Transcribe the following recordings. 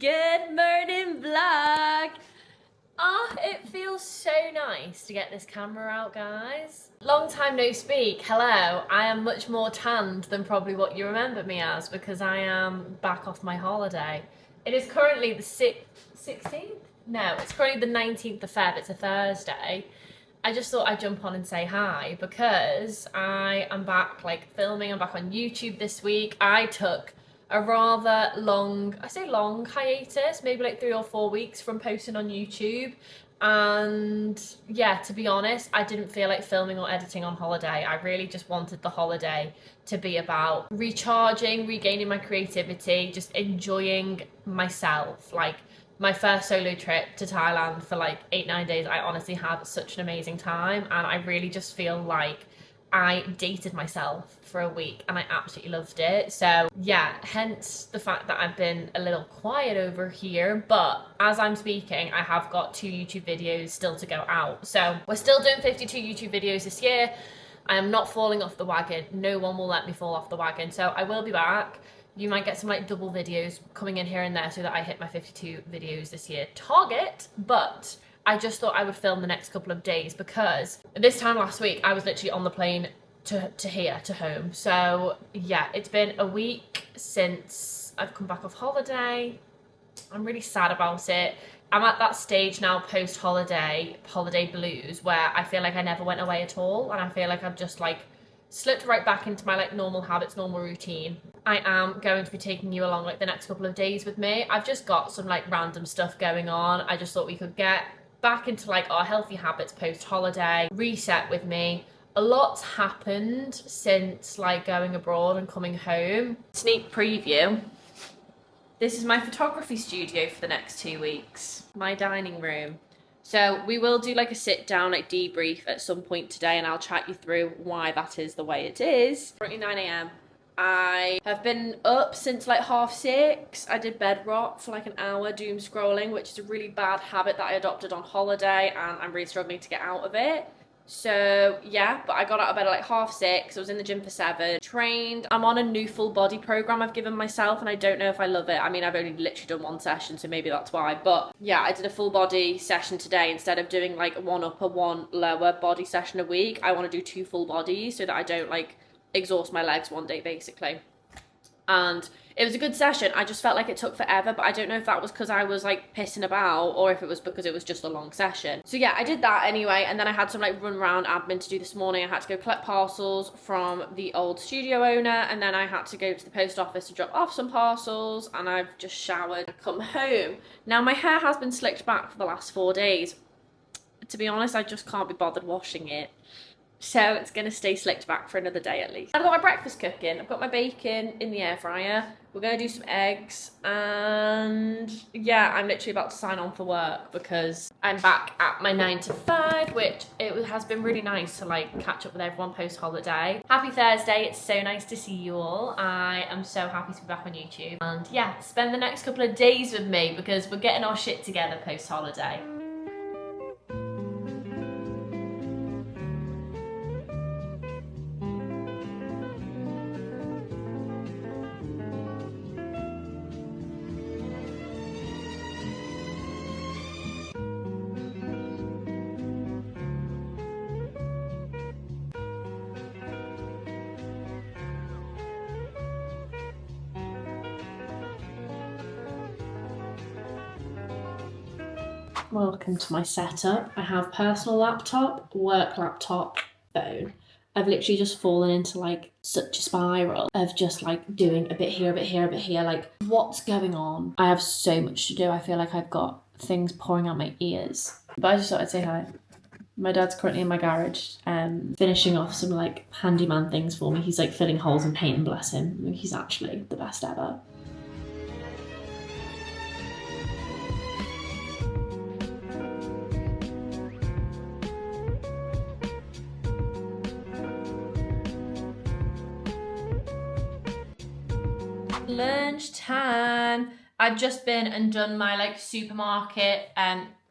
Good morning, vlog. Oh, it feels so nice to get this camera out, guys. Long time no speak. Hello. I am much more tanned than probably what you remember me as because I am back off my holiday. It is currently the 16th? No, it's currently the 19th of Feb. It's a Thursday. I just thought I'd jump on and say hi because I am back filming. I'm back on YouTube this week. I took a rather long, I say long hiatus, maybe 3 or 4 weeks from posting on YouTube. And yeah, to be honest, I didn't feel like filming or editing on holiday. I really just wanted the holiday to be about recharging, regaining my creativity, just enjoying myself. My first solo trip to Thailand for 8-9 days, I honestly had such an amazing time, and I really just feel like I dated myself for a week and I absolutely loved it. So yeah, hence the fact that I've been a little quiet over here, but as I'm speaking, I have got 2 YouTube videos still to go out. So we're still doing 52 YouTube videos this year. I am not falling off the wagon. No one will let me fall off the wagon. So I will be back. You might get some double videos coming in here and there so that I hit my 52 videos this year target, but I just thought I would film the next couple of days because this time last week I was literally on the plane to here, to home. So yeah, it's been a week since I've come back off holiday. I'm really sad about it. I'm at that stage now post-holiday, holiday blues, where I feel like I never went away at all, and I feel like I've just slipped right back into my normal habits, normal routine. I am going to be taking you along the next couple of days with me. I've just got some random stuff going on. I just thought we could get back into our healthy habits post-holiday, reset with me. A lot's happened since going abroad and coming home. Sneak preview. This is my photography studio for the next 2 weeks. My dining room. So we will do a sit down debrief at some point today, and I'll chat you through why that is the way it is. Currently 9 a.m. I have been up since 6:30. I did bed rot for an hour doom scrolling, which is a really bad habit that I adopted on holiday, and I'm really struggling to get out of it. So yeah, but I got out of bed at 6:30. I was in the gym for 7, trained. I'm on a new full body program I've given myself, and I don't know if I love it. I mean, I've only literally done 1 session, so maybe that's why. But yeah, I did a full body session today instead of doing 1 upper, 1 lower body session a week. I want to do 2 full bodies so that I don't exhaust my legs one day basically. And it was a good session. I just felt like it took forever, but I don't know if that was because I was pissing about or if it was because it was just a long session. So yeah, I did that anyway, and then I had some run around admin to do this morning. I had to go collect parcels from the old studio owner, and then I had to go to the post office to drop off some parcels, and I've just showered and come home. Now my hair has been slicked back for the last 4 days. To be honest, I just can't be bothered washing it. So it's going to stay slicked back for another day at least. I've got my breakfast cooking. I've got my bacon in the air fryer. We're going to do some eggs. And yeah, I'm literally about to sign on for work because I'm back at my 9 to 5, which it has been really nice to catch up with everyone post-holiday. Happy Thursday. It's so nice to see you all. I am so happy to be back on YouTube. And yeah, spend the next couple of days with me because we're getting our shit together post-holiday. Welcome to my setup. I have personal laptop, work laptop, phone. I've literally just fallen into such a spiral of just doing a bit here, a bit here, a bit here. What's going on? I have so much to do. I feel like I've got things pouring out my ears. But I just thought I'd say hi. My dad's currently in my garage, finishing off some handyman things for me. He's filling holes in paint, and bless him. He's actually the best ever. Lunchtime. I've just been and done my supermarket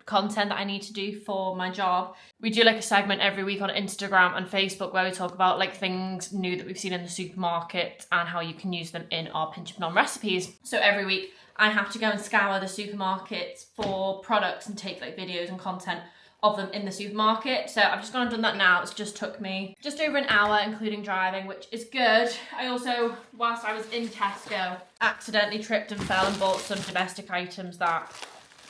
content that I need to do for my job. We do like a segment every week on Instagram and Facebook where we talk about like things new that we've seen in the supermarket and how you can use them in our pinch of nom recipes. So every week I have to go and scour the supermarkets for products and take like videos and content of them in the supermarket. So I've just gone and done that now. It's just took me just over an hour, including driving, which is good. I also, whilst I was in Tesco, accidentally tripped and fell and bought some domestic items that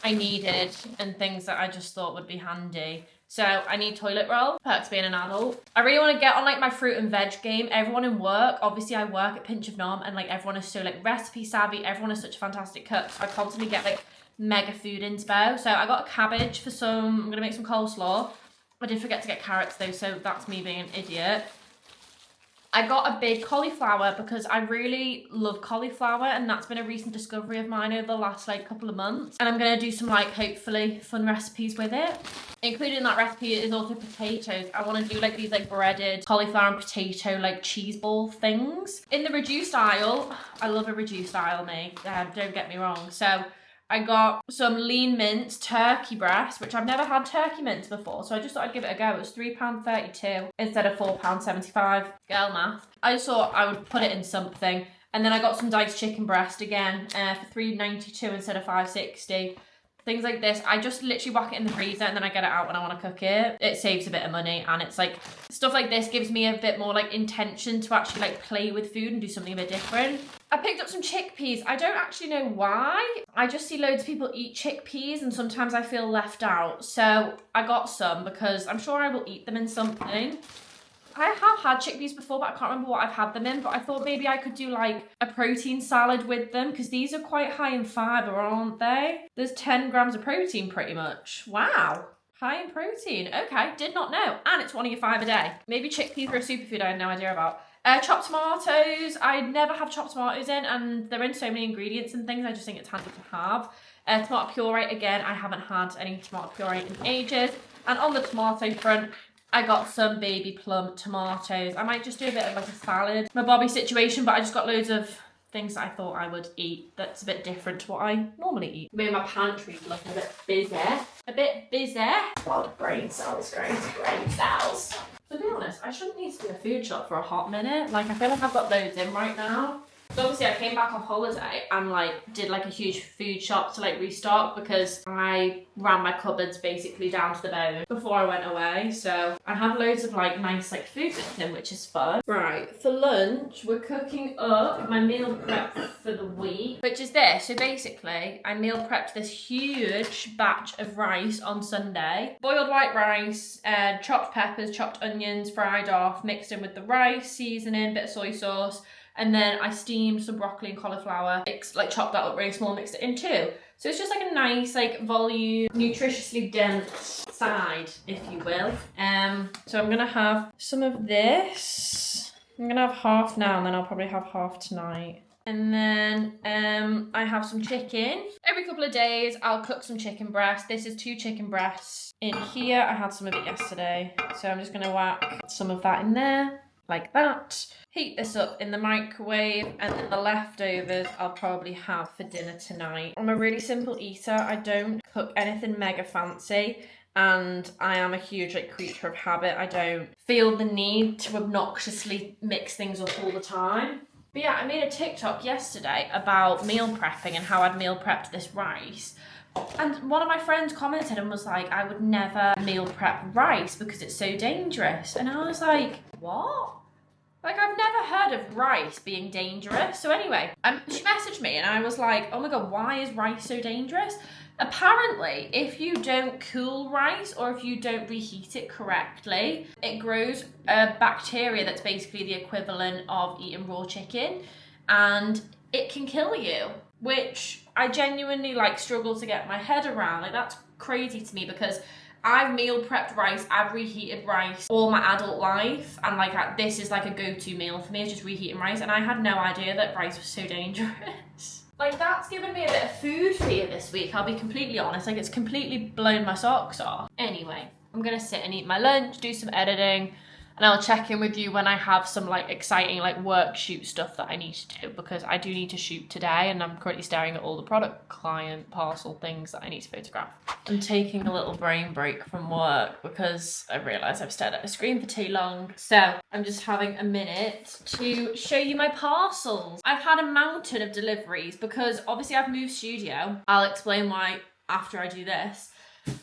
I needed and things that I just thought would be handy. So I need toilet roll, perks being an adult. I really want to get on like my fruit and veg game. Everyone in work, obviously I work at Pinch of Nom and like everyone is so like recipe savvy. Everyone is such a fantastic cook. So I constantly get like mega food inspo. So I got a cabbage for some, I'm gonna make some coleslaw. I did forget to get carrots though, so that's me being an idiot. I got a big cauliflower because I really love cauliflower and that's been a recent discovery of mine over the last like couple of months. And I'm gonna do some like hopefully fun recipes with it. Included in that recipe is also potatoes. I wanna do like these like breaded cauliflower and potato like cheese ball things. In the reduced aisle, I love a reduced aisle, me, don't get me wrong. So I got some lean mince turkey breast, which I've never had turkey mince before, so I just thought I'd give it a go. It was £3.32 instead of £4.75. Girl math. I just thought I would put it in something. And then I got some diced chicken breast again for £3.92 instead of £5.60. Things like this, I just literally whack it in the freezer and then I get it out when I want to cook it. It saves a bit of money and it's like, stuff like this gives me a bit more like intention to actually like play with food and do something a bit different. I picked up some chickpeas. I don't actually know why. I just see loads of people eat chickpeas and sometimes I feel left out. So I got some because I'm sure I will eat them in something. I have had chickpeas before, but I can't remember what I've had them in, but I thought maybe I could do like a protein salad with them because these are quite high in fibre, aren't they? There's 10 grams of protein pretty much. Wow. High in protein. Okay, did not know. And it's one of your 5 a day. Maybe chickpeas are a superfood I had no idea about. Chopped tomatoes. I never have chopped tomatoes in and they're in so many ingredients and things. I just think it's handy to have. Tomato puree. Again, I haven't had any tomato puree in ages. And on the tomato front, I got some baby plum tomatoes. I might just do a bit of like a salad. My Bobby situation, but I just got loads of things that I thought I would eat that's a bit different to what I normally eat. Maybe my pantry's looking a bit busy. A bit busy. A lot of brain cells, brain cells. To be honest, I shouldn't need to do a food shop for a hot minute. Like, I feel like I've got loads in right now. So obviously I came back off holiday and like did like a huge food shop to like restock because I ran my cupboards basically down to the bone before I went away. So I have loads of like nice like food bits in, which is fun. Right, for lunch we're cooking up my meal prep for the week, which is this. So basically I meal prepped this huge batch of rice on Sunday. Boiled white rice, chopped peppers, chopped onions, fried off, mixed in with the rice, seasoning, bit of soy sauce. And then I steamed some broccoli and cauliflower, like chopped that up really small, mixed it in too. So it's just like a nice like volume, nutritiously dense side, if you will. So I'm gonna have some of this. I'm gonna have half now and then I'll probably have half tonight. And then I have some chicken. Every couple of days I'll cook some chicken breast. This is 2 chicken breasts in here. I had some of it yesterday. So I'm just gonna whack some of that in there, like that. Heat this up in the microwave and then the leftovers I'll probably have for dinner tonight. I'm a really simple eater. I don't cook anything mega fancy and I am a huge like creature of habit. I don't feel the need to obnoxiously mix things up all the time. But yeah, I made a TikTok yesterday about meal prepping and how I'd meal prepped this rice. And one of my friends commented and was like, I would never meal prep rice because it's so dangerous. And I was like, what? Like, I've never heard of rice being dangerous. So anyway, she messaged me and I was like, oh my God, why is rice so dangerous? Apparently, if you don't cool rice or if you don't reheat it correctly, it grows a bacteria that's basically the equivalent of eating raw chicken and it can kill you, which I genuinely like struggle to get my head around. Like, that's crazy to me because I've meal prepped rice, I've reheated rice all my adult life, and like this is like a go-to meal for me, is just reheating rice, and I had no idea that rice was so dangerous. Like, that's given me a bit of food fear this week, I'll be completely honest. Like, it's completely blown my socks off. Anyway, I'm gonna sit and eat my lunch, do some editing. And I'll check in with you when I have some like exciting like work shoot stuff that I need to do, because I do need to shoot today and I'm currently staring at all the product client parcel things that I need to photograph. I'm taking a little brain break from work because I realised I've stared at a screen for too long. So I'm just having a minute to show you my parcels. I've had a mountain of deliveries because obviously I've moved studio. I'll explain why after I do this.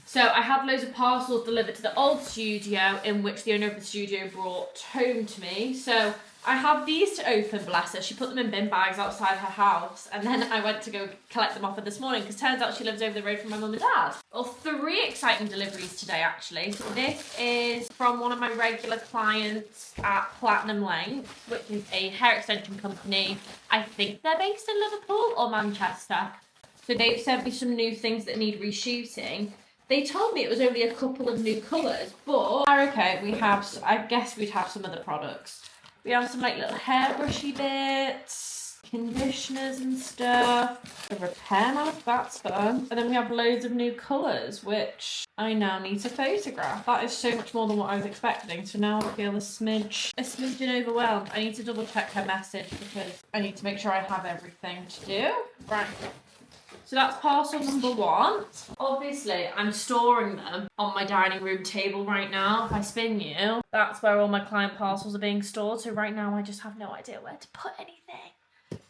So I had loads of parcels delivered to the old studio, in which the owner of the studio brought home to me. So I have these to open, bless her. She put them in bin bags outside her house, and then I went to go collect them off her this morning because turns out she lives over the road from my mum and dad. Well, 3 exciting deliveries today actually. So this is from one of my regular clients at Platinum Length, which is a hair extension company. I think they're based in Liverpool or Manchester. So they've sent me some new things that need reshooting. They told me it was only a couple of new colours, but okay, we have, I guess we'd have some other products. We have some like little hairbrushy bits, conditioners and stuff, a repair mask, that's fun. And then we have loads of new colours, which I now need to photograph. That is so much more than what I was expecting. So now I feel a smidgen overwhelmed. I need to double check her message because I need to make sure I have everything to do. Right. So that's parcel number 1. Obviously, I'm storing them on my dining room table right now. If I spin you, that's where all my client parcels are being stored. So right now, I just have no idea where to put anything.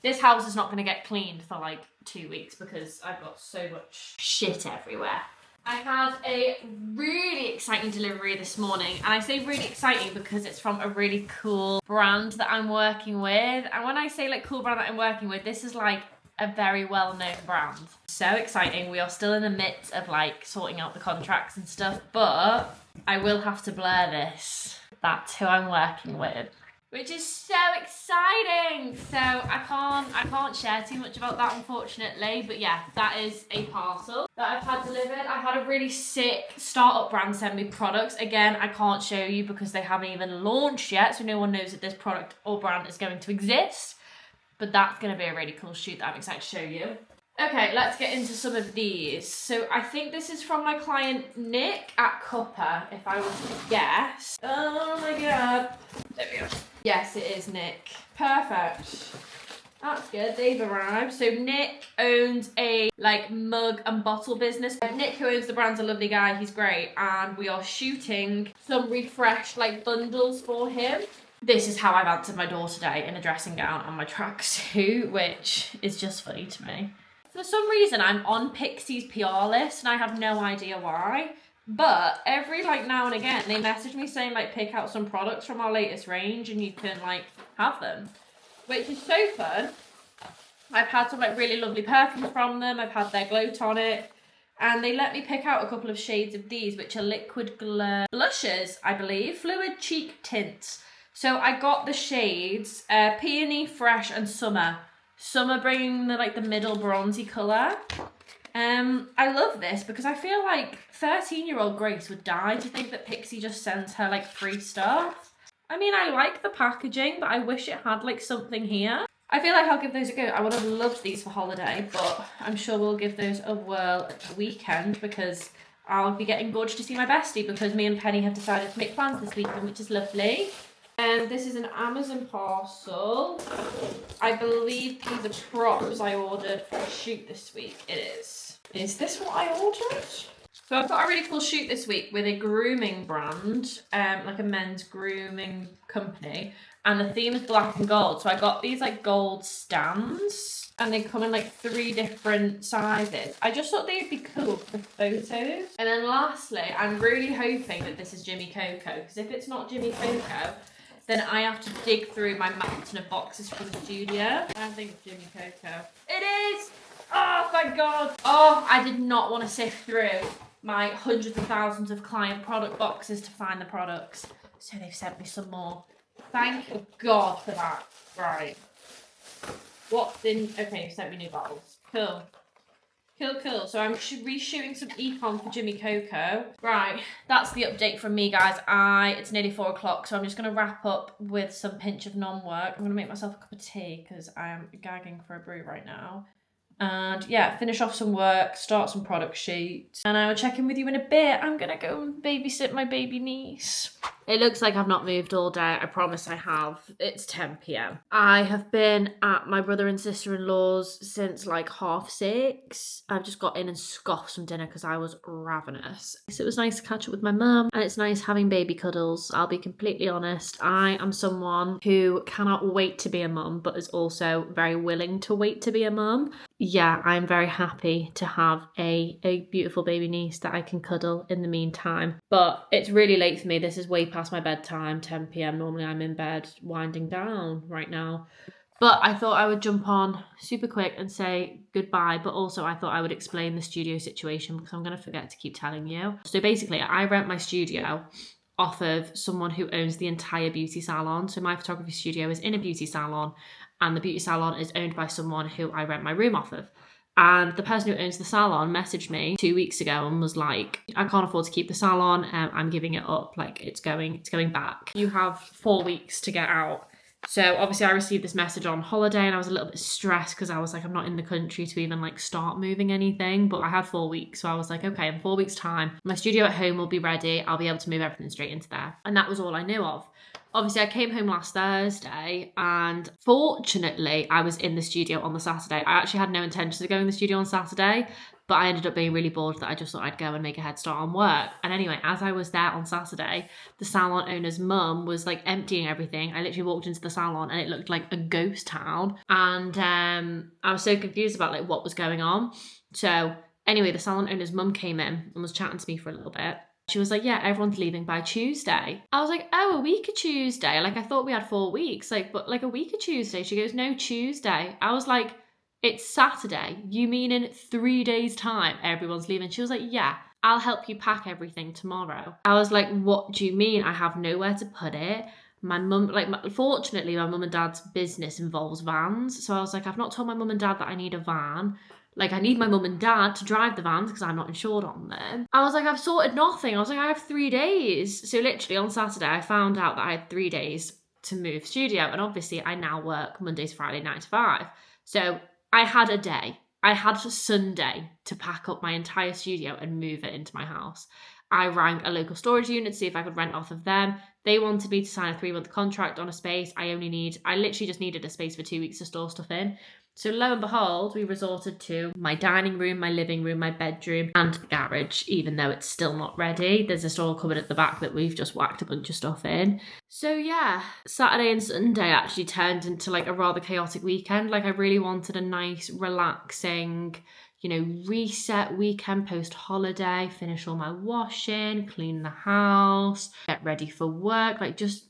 This house is not going to get cleaned for like 2 weeks because I've got so much shit everywhere. I had a really exciting delivery this morning, and I say really exciting because it's from a really cool brand that I'm working with. And when I say like cool brand that I'm working with, this is like a very well-known brand. So exciting. We are still in the midst of like sorting out the contracts and stuff, but I will have to blur this. That's who I'm working with, which is so exciting. So I can't share too much about that, unfortunately, but yeah, that is a parcel that I've had delivered. I had a really sick startup brand send me products. Again, I can't show you because they haven't even launched yet, so no one knows that this product or brand is going to exist. But that's going to be a really cool shoot that I'm excited to show you. Okay, let's get into some of these. So I think this is from my client Nick at Cuppa, if I was to guess. Oh my god. There we go. Yes, it is Nick. Perfect. That's good, they've arrived. So Nick owns a like mug and bottle business. Nick, who owns the brand's a lovely guy, he's great. And we are shooting some refreshed like bundles for him. This is how I've answered my door today, in a dressing gown and my tracksuit, which is just funny to me. For some reason, I'm on Pixie's PR list and I have no idea why. But every like now and again, they message me saying like pick out some products from our latest range and you can like have them, which is so fun. I've had some like really lovely perfumes from them. I've had their glow tonic. And they let me pick out a couple of shades of these, which are liquid glow blushes, I believe, fluid cheek tints. So I got the shades Peony, Fresh and Summer. Summer bringing the like the middle bronzy colour. I love this because I feel like 13-year-old Grace would die to think that Pixie just sends her like free stuff. I mean, I like the packaging, but I wish it had like something here. I feel like I'll give those a go. I would have loved these for holiday, but I'm sure we'll give those a whirl at the weekend because I'll be getting gorgeous to see my bestie because me and Penny have decided to make plans this weekend, which is lovely. And this is an Amazon parcel. I believe these are props I ordered for a shoot this week. It is. Is this what I ordered? So I've got a really cool shoot this week with a grooming brand, like a men's grooming company. And the theme is black and gold. So I got these like gold stands and they come in like 3 different sizes. I just thought they'd be cool for photos. And then lastly, I'm really hoping that this is Jimmy Coco, because if it's not Jimmy Coco, then I have to dig through my mountain of boxes from the studio. I think it's Jimmy Coco. It is! Oh, thank God. Oh, I did not want to sift through my hundreds of thousands of client product boxes to find the products. So they've sent me some more. Thank God for that. Right. What's in... Okay, sent me new bottles. Cool. Cool. So I'm reshooting some econ for Jimmy Coco. Right, that's the update from me, guys. It's nearly 4 o'clock, so I'm just going to wrap up with some pinch of non-work. I'm going to make myself a cup of tea because I am gagging for a brew right now. And yeah, finish off some work, start some product shoots. And I will check in with you in a bit. I'm going to go and babysit my baby niece. It looks like I've not moved all day. I promise I have. It's 10 p.m. I have been at my brother and sister-in-law's since like 6:30. I've just got in and scoffed some dinner because I was ravenous. So it was nice to catch up with my mum, and it's nice having baby cuddles. I'll be completely honest. I am someone who cannot wait to be a mum, but is also very willing to wait to be a mum. Yeah, I'm very happy to have a beautiful baby niece that I can cuddle in the meantime. But it's really late for me. This is way past my bedtime, 10 p.m. Normally I'm in bed winding down right now. But I thought I would jump on super quick and say goodbye, but also I thought I would explain the studio situation because I'm going to forget to keep telling you. So basically, I rent my studio off of someone who owns the entire beauty salon. So my photography studio is in a beauty salon, and the beauty salon is owned by someone who I rent my room off of. And the person who owns the salon messaged me 2 weeks ago and was like, I can't afford to keep the salon. I'm giving it up. Like it's going back. You have 4 weeks to get out. So obviously I received this message on holiday and I was a little bit stressed because I was like, I'm not in the country to even like start moving anything, but I had 4 weeks. So I was like, okay, in 4 weeks time, my studio at home will be ready. I'll be able to move everything straight into there. And that was all I knew of. Obviously, I came home last Thursday and fortunately, I was in the studio on the Saturday. I actually had no intention of going to the studio on Saturday, but I ended up being really bored that I just thought I'd go and make a head start on work. And anyway, as I was there on Saturday, the salon owner's mum was like emptying everything. I literally walked into the salon and it looked like a ghost town. And I was so confused about like what was going on. So anyway, the salon owner's mum came in and was chatting to me for a little bit. She was like, yeah, everyone's leaving by Tuesday. I was like, oh, a week of Tuesday. Like, I thought we had 4 weeks. Like, but like a week of Tuesday. She goes, no, Tuesday. I was like, it's Saturday. You mean in 3 days' time, everyone's leaving? She was like, yeah, I'll help you pack everything tomorrow. I was like, what do you mean? I have nowhere to put it. My mum, fortunately, my mum and dad's business involves vans. So I was like, I've not told my mum and dad that I need a van. Like, I need my mum and dad to drive the vans because I'm not insured on them. I was like, I've sorted nothing. I was like, I have 3 days. So literally on Saturday, I found out that I had 3 days to move studio. And obviously, I now work Mondays, Friday, 9 to 5. So I had a day. I had Sunday to pack up my entire studio and move it into my house. I rang a local storage unit to see if I could rent off of them. They wanted me to sign a 3-month contract on a space. I literally just needed a space for 2 weeks to store stuff in. So lo and behold, we resorted to my dining room, my living room, my bedroom, and the garage, even though it's still not ready. There's a store cupboard at the back that we've just whacked a bunch of stuff in. So yeah, Saturday and Sunday actually turned into like a rather chaotic weekend. Like I really wanted a nice, relaxing, reset weekend post-holiday, finish all my washing, clean the house, get ready for work, like just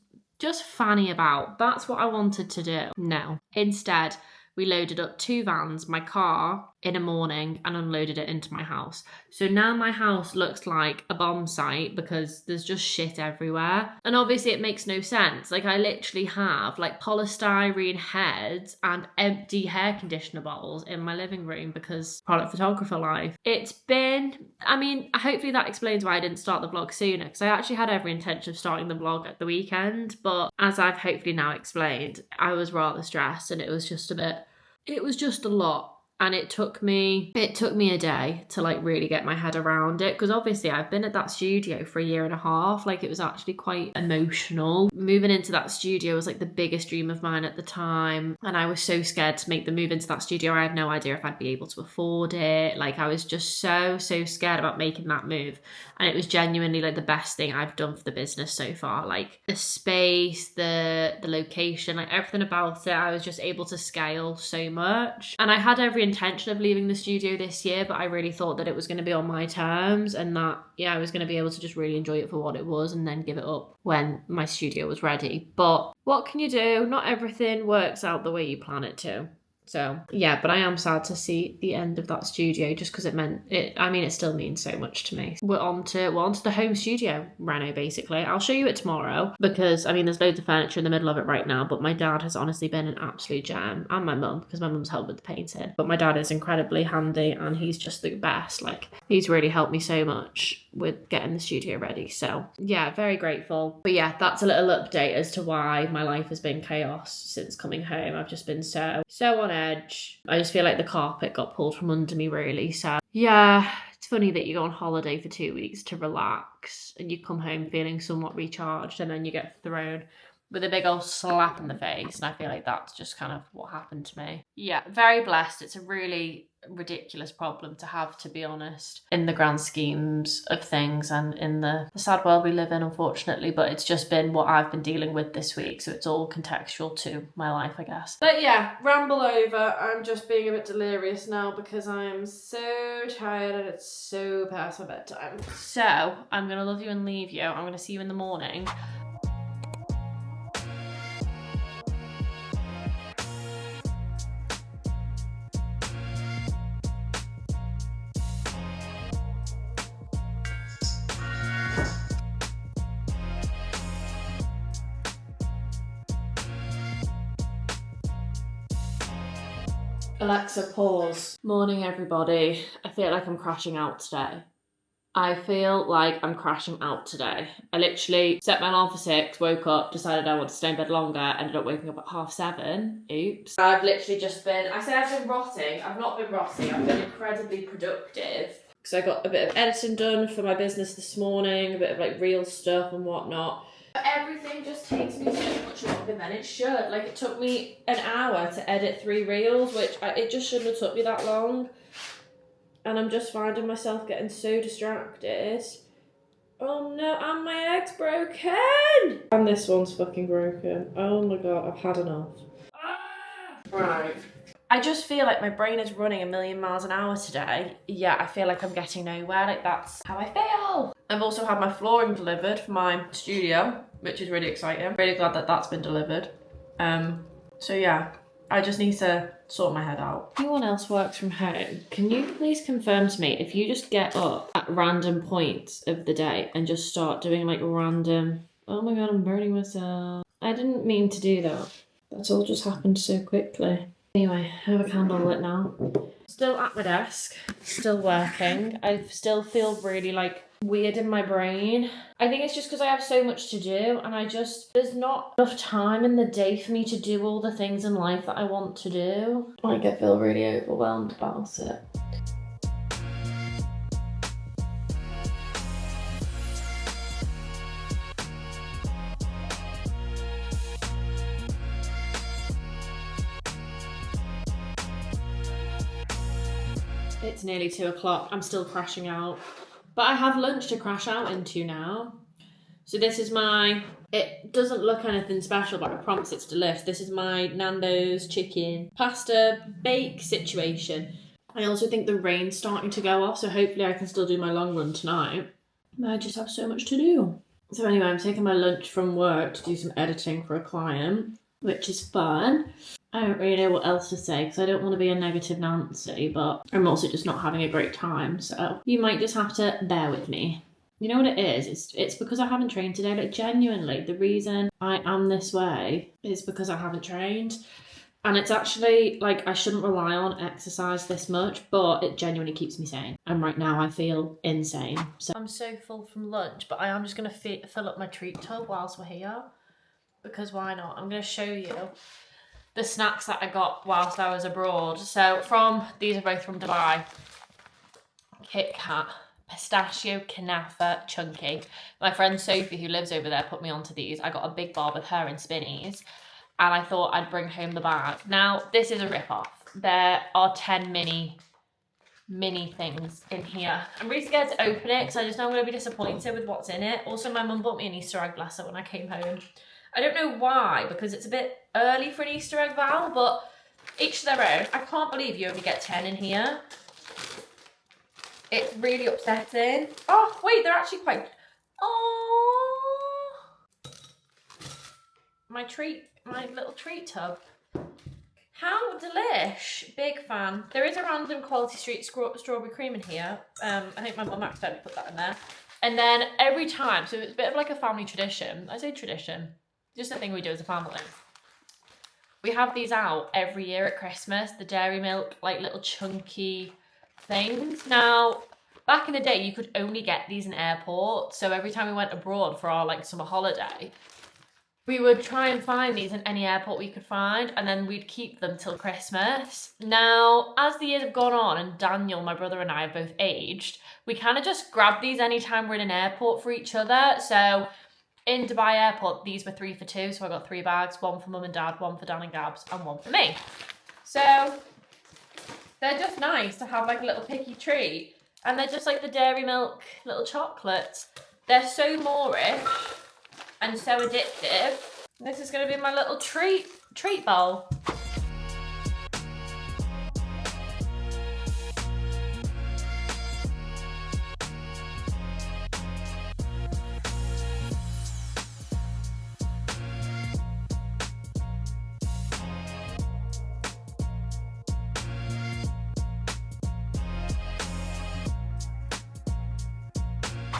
fanny about. That's what I wanted to do. No. Instead, we loaded up 2 vans, my car, in a morning and unloaded it into my house. So now my house looks like a bomb site because there's just shit everywhere. And obviously it makes no sense. Like I literally have like polystyrene heads and empty hair conditioner bottles in my living room because product photographer life. Hopefully that explains why I didn't start the vlog sooner because I actually had every intention of starting the vlog at the weekend. But as I've hopefully now explained, I was rather stressed and it was just a lot. And it took me a day to like really get my head around it because obviously I've been at that studio for 1.5 years. Like it was actually quite emotional. Moving into that studio was like the biggest dream of mine at the time. And I was so scared to make the move into that studio. I had no idea if I'd be able to afford it. Like I was just so scared about making that move. And it was genuinely like the best thing I've done for the business so far. Like the space, the location, like everything about it, I was just able to scale so much. And I had every intention of leaving the studio this year, but I really thought that it was going to be on my terms and that, I was going to be able to just really enjoy it for what it was and then give it up when my studio was ready. But what can you do? Not everything works out the way you plan it to. So yeah, but I am sad to see the end of that studio just because it still means so much to me. We're on to the home studio reno basically. I'll show you it tomorrow because there's loads of furniture in the middle of it right now, but my dad has honestly been an absolute gem, and my mum, because my mum's helped with the painting. But my dad is incredibly handy and he's just the best. Like he's really helped me so much with getting the studio ready. So yeah, very grateful. But yeah, that's a little update as to why my life has been chaos since coming home. I've just been so on edge. I just feel like the carpet got pulled from under me really. So yeah, It's funny that you go on holiday for 2 weeks to relax and you come home feeling somewhat recharged, and then you get thrown with a big old slap in the face. And I feel like that's just kind of what happened to me. Yeah, very blessed. It's a really ridiculous problem to have, to be honest, in the grand schemes of things and in the sad world we live in, unfortunately. But it's just been what I've been dealing with this week, so it's all contextual to my life, I guess. But yeah, ramble over. I'm just being a bit delirious now because I am so tired and it's so past my bedtime. So I'm gonna love you and leave you. I'm gonna see you in the morning. Alexa, pause. Morning, everybody. I feel like I'm crashing out today. I literally set my alarm for 6, woke up, decided I wanted to stay in bed longer, ended up waking up at 7:30. Oops. I've literally just been, I say I've been rotting. I've not been rotting. I've been incredibly productive. Because I got a bit of editing done for my business this morning, a bit of like reel stuff and whatnot. But everything just takes me so much longer than it should. Like, it took me an hour to edit 3 reels, which it just shouldn't have took me that long. And I'm just finding myself getting so distracted. Oh no, and my egg's broken! And this one's fucking broken. Oh my god, I've had enough. Right. I just feel like my brain is running a million miles an hour today. Yeah, I feel like I'm getting nowhere. Like, that's how I feel. I've also had my flooring delivered for my studio, which is really exciting. Really glad that that's been delivered. So yeah, I just need to sort my head out. Anyone else works from home? Can you please confirm to me if you just get up at random points of the day and just start doing like random... Oh my god, I'm burning myself. I didn't mean to do that. That's all just happened so quickly. Anyway, I have a candle lit now. Still at my desk, still working. I still feel really like weird in my brain. I think it's just because I have so much to do and there's not enough time in the day for me to do all the things in life that I want to do. Like, I feel really overwhelmed about it. It's nearly 2 o'clock. I'm still crashing out. But I have lunch to crash out into now. So this is it doesn't look anything special, but I promise it's delicious. This is my Nando's chicken pasta bake situation. I also think the rain's starting to go off, so hopefully I can still do my long run tonight. But I just have so much to do. So anyway, I'm taking my lunch from work to do some editing for a client, which is fun. I don't really know what else to say because I don't want to be a negative Nancy, but I'm also just not having a great time, so you might just have to bear with me. You know what it is? It's because I haven't trained today. Like, genuinely, the reason I am this way is because I haven't trained. And it's actually, like, I shouldn't rely on exercise this much, but it genuinely keeps me sane. And right now I feel insane. So I'm so full from lunch, but I am just going to fill up my treat tub whilst we're here. Because why not? I'm going to show you the snacks that I got whilst I was abroad. So these are both from Dubai. Kit Kat, pistachio kanafa chunky. My friend Sophie, who lives over there, put me onto these. I got a big bar with her in Spinneys, and I thought I'd bring home the bag. Now, this is a rip-off. There are 10 mini things in here. I'm really scared to open it because I just know I'm going to be disappointed with what's in it. Also, my mum bought me an Easter egg, bless her, when I came home. I don't know why, because it's a bit early for an Easter egg, Val, but each to their own. I can't believe you only get 10 in here. It's really upsetting. Oh, wait, they're actually quite... Oh, my little treat tub. How delish. Big fan. There is a random Quality Street strawberry cream in here. I think my mum accidentally put that in there. And then every time, so it's a bit of like a family tradition. I say tradition. Just a thing we do as a family. We have these out every year at Christmas, the dairy milk, like little chunky things. Now, back in the day, you could only get these in airports. So every time we went abroad for our like summer holiday, We would try and find these in any airport we could find, and then we'd keep them till Christmas. Now, as the years have gone on and Daniel, my brother, and I have both aged, we kind of just grab these anytime we're in an airport for each other. So in Dubai airport, these were 3 for 2, so I got 3 bags, one for mum and dad, one for Dan and Gabs, and one for me. So they're just nice to have like a little picky treat, and they're just like the dairy milk little chocolates. They're so Moorish and so addictive. This is going to be my little treat bowl.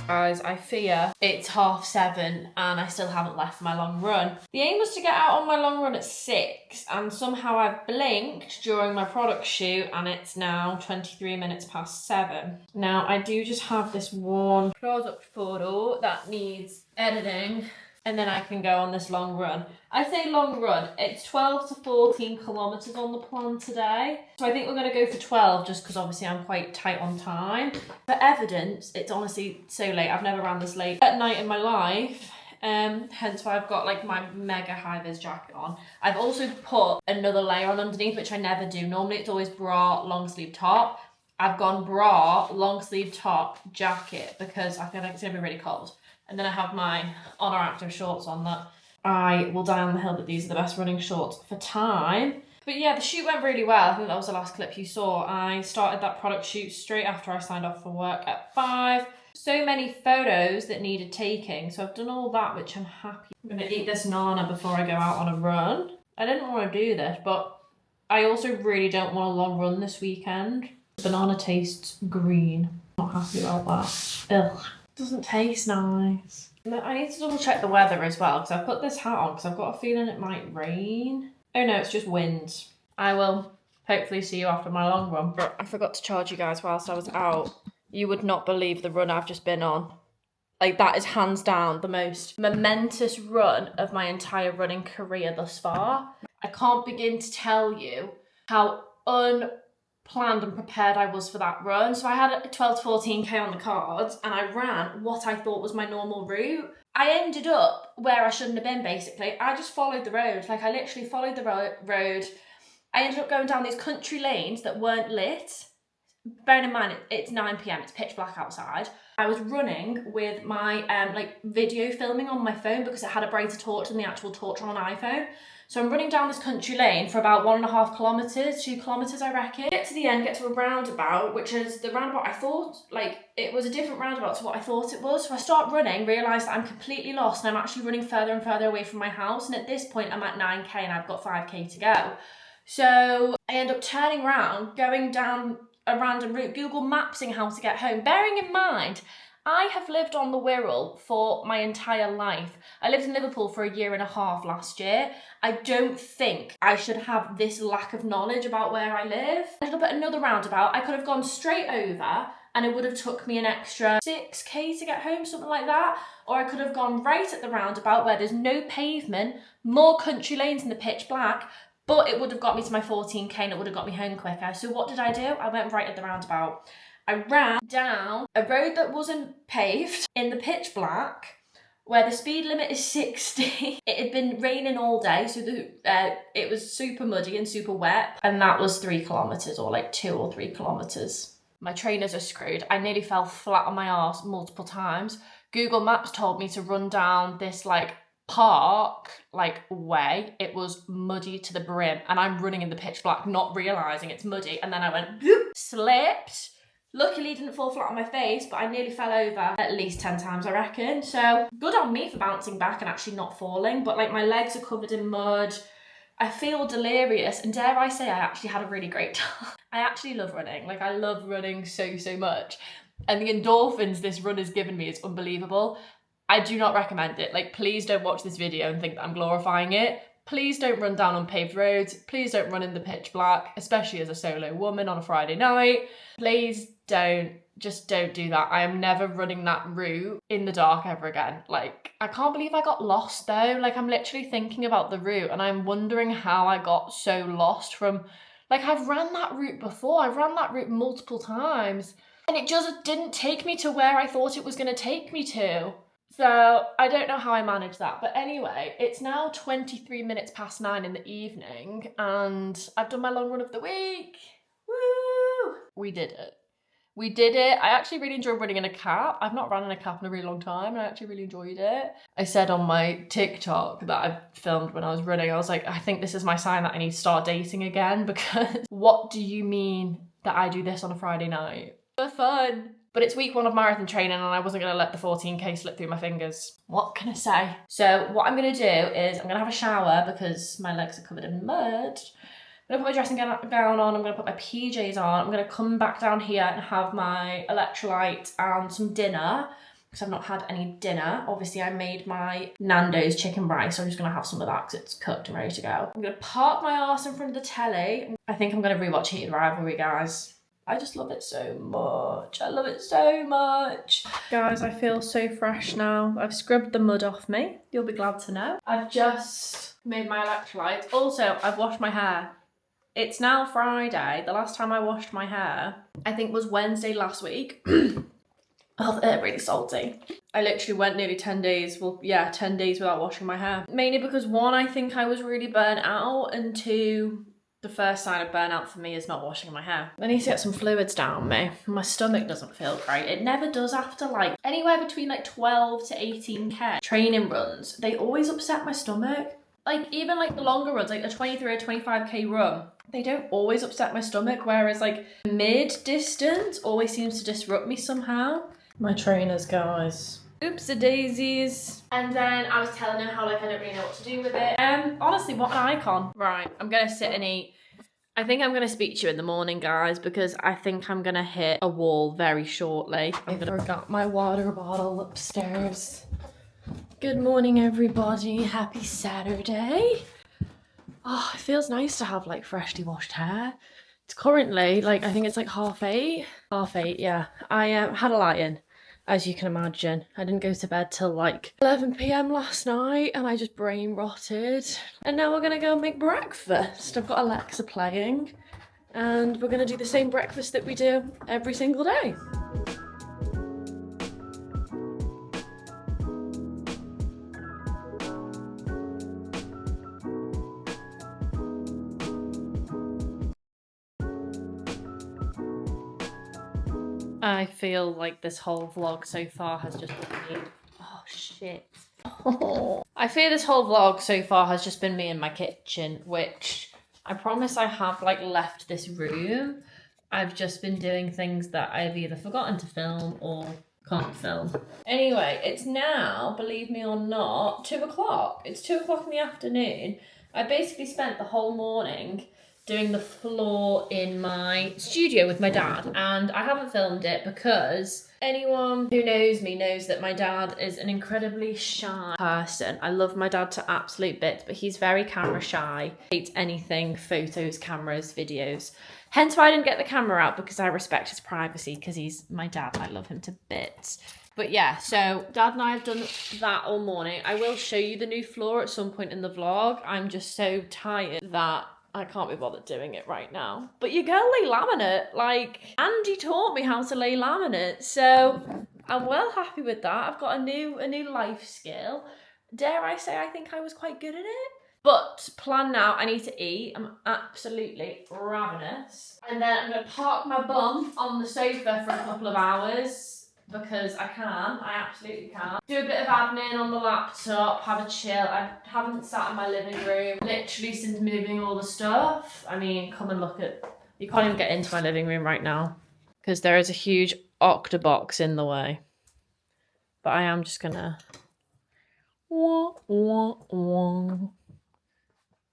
Guys, I fear it's 7:30 and I still haven't left my long run. The aim was to get out on my long run at 6, and somehow I've blinked during my product shoot and it's now 23 minutes past 7. Now, I do just have this one product photo that needs editing, and then I can go on this long run. I say long run, it's 12 to 14 kilometres on the plan today. So I think we're going to go for 12 just because obviously I'm quite tight on time. For evidence, it's honestly so late. I've never ran this late at night in my life. Hence why I've got like my mega high-vis jacket on. I've also put another layer on underneath, which I never do. Normally it's always bra, long sleeve top. I've gone bra, long sleeve top, jacket because I feel like it's going to be really cold. And then I have my Honour Active shorts on that I will die on the hill that these are the best running shorts for time. But yeah, the shoot went really well. I think that was the last clip you saw. I started that product shoot straight after I signed off for work at 5. So many photos that needed taking. So I've done all that, which I'm happy. I'm going to eat this nana before I go out on a run. I didn't want to do this, but I also really don't want a long run this weekend. Banana tastes green. Not happy about that. Ugh. Doesn't taste nice. I need to double check the weather as well because I put this hat on because I've got a feeling it might rain. Oh no, it's just wind. I will hopefully see you after my long run. But I forgot to charge you guys whilst I was out. You would not believe the run I've just been on. Like, that is hands down the most momentous run of my entire running career thus far. I can't begin to tell you how unplanned and prepared I was for that run. So I had a 12 to 14k on the cards and I ran what I thought was my normal route. I ended up where I shouldn't have been, basically. I just followed the road. Like, I literally followed the road. I ended up going down these country lanes that weren't lit. Bearing in mind, it's 9 p.m, it's pitch black outside. I was running with my video filming on my phone because it had a brighter torch than the actual torch on an iPhone. So I'm running down this country lane for about 1.5 kilometres, 2 kilometres I reckon. Get to the end, get to a roundabout, which is the roundabout I thought, like, it was a different roundabout to what I thought it was. So I start running, realise that I'm completely lost and I'm actually running further and further away from my house. And at this point I'm at 9k and I've got 5k to go. So I end up turning around, going down a random route, Google Mapsing how to get home. Bearing in mind, I have lived on the Wirral for my entire life. I lived in Liverpool for 1.5 years last year. I don't think I should have this lack of knowledge about where I live. I ended up at another roundabout. I could have gone straight over and it would have took me an extra 6k to get home, something like that. Or I could have gone right at the roundabout where there's no pavement, more country lanes in the pitch black, but it would have got me to my 14k and it would have got me home quicker. So what did I do? I went right at the roundabout. I ran down a road that wasn't paved in the pitch black where the speed limit is 60. It had been raining all day, so it was super muddy and super wet. And that was 3 kilometres or like 2 or 3 kilometres. My trainers are screwed. I nearly fell flat on my arse multiple times. Google Maps told me to run down this park way. It was muddy to the brim and I'm running in the pitch black not realising it's muddy, and then I went bloop, slipped. Luckily didn't fall flat on my face, but I nearly fell over at least 10 times I reckon. So good on me for bouncing back and actually not falling, but my legs are covered in mud. I feel delirious, and dare I say I actually had a really great time. I actually love running. I love running so much, and the endorphins this run has given me is unbelievable. I do not recommend it. Please don't watch this video and think that I'm glorifying it. Please don't run down unpaved roads. Please don't run in the pitch black, especially as a solo woman on a Friday night. Please just don't do that. I am never running that route in the dark ever again. Like, I can't believe I got lost though. Like, I'm literally thinking about the route and I'm wondering how I got so lost from, like, I've ran that route before. I've ran that route multiple times and it just didn't take me to where I thought it was going to take me to. So I don't know how I managed that. But anyway, it's now 23 minutes past 9 in the evening and I've done my long run of the week. Woo! We did it. We did it. I actually really enjoyed running in a cap. I've not run in a cap in a really long time and I actually really enjoyed it. I said on my TikTok that I filmed when I was running, I was like, I think this is my sign that I need to start dating again, because what do you mean that I do this on a Friday night? For fun. But it's week 1 of marathon training and I wasn't gonna let the 14K slip through my fingers. What can I say? So what I'm gonna do is I'm gonna have a shower because my legs are covered in mud. I'm gonna put my dressing gown on, I'm gonna put my PJs on, I'm gonna come back down here and have my electrolyte and some dinner, because I've not had any dinner. Obviously I made my Nando's chicken rice, so I'm just gonna have some of that because it's cooked and ready to go. I'm gonna park my arse in front of the telly. I think I'm gonna rewatch Heated Rivalry, guys. I just love it so much. I love it so much. Guys, I feel so fresh now. I've scrubbed the mud off me. You'll be glad to know. I've just made my electrolytes. Also, I've washed my hair. It's now Friday. The last time I washed my hair, I think, was Wednesday last week. Oh, they're really salty. I literally went nearly 10 days, 10 days without washing my hair. Mainly because 1, I think I was really burnt out, and 2, the first sign of burnout for me is not washing my hair. I need to get some fluids down me. My stomach doesn't feel great. It never does after like anywhere between like 12 to 18K training runs. They always upset my stomach. Like even like the longer runs, like a 23 or 25K run, they don't always upset my stomach, whereas like mid-distance always seems to disrupt me somehow. My trainers, guys. Oops-a-daisies. And then I was telling him how like I don't really know what to do with it. Honestly, what an icon. Right, I'm gonna sit and eat. I think I'm gonna speak to you in the morning, guys, because I think I'm gonna hit a wall very shortly. I forgot my water bottle upstairs. Good morning, everybody. Happy Saturday. Oh, it feels nice to have like freshly washed hair. It's currently like, I think it's like 8:30. 8:30, yeah. I had a lie-in, as you can imagine. I didn't go to bed till like 11 p.m. last night and I just brain rotted. And now we're gonna go make breakfast. I've got Alexa playing and we're gonna do the same breakfast that we do every single day. I feel like this whole vlog so far has just been me. Oh, shit. Oh. I fear this whole vlog so far has just been me in my kitchen, which I promise I have like left this room. I've just been doing things that I've either forgotten to film or can't film. Anyway, it's now, believe me or not, 2 o'clock. It's 2 o'clock in the afternoon. I basically spent the whole morning doing the floor in my studio with my dad, and I haven't filmed it because anyone who knows me knows that my dad is an incredibly shy person. I love my dad to absolute bits, but he's very camera shy. Hates anything, photos, cameras, videos. Hence why I didn't get the camera out, because I respect his privacy, because he's my dad. I love him to bits. But yeah, so Dad and I have done that all morning. I will show you the new floor at some point in the vlog. I'm just so tired that I can't be bothered doing it right now. But your girl lay laminate. Like, Andy taught me how to lay laminate, so I'm well happy with that. I've got a new life skill. Dare I say I think I was quite good at it? But plan now, I need to eat. I'm absolutely ravenous. And then I'm gonna park my bum on the sofa for a couple of hours, because I absolutely can. Do a bit of admin on the laptop, have a chill. I haven't sat in my living room literally since moving all the stuff. I mean, come and look at, you can't even get into my living room right now because there is a huge octabox in the way. But I am just gonna,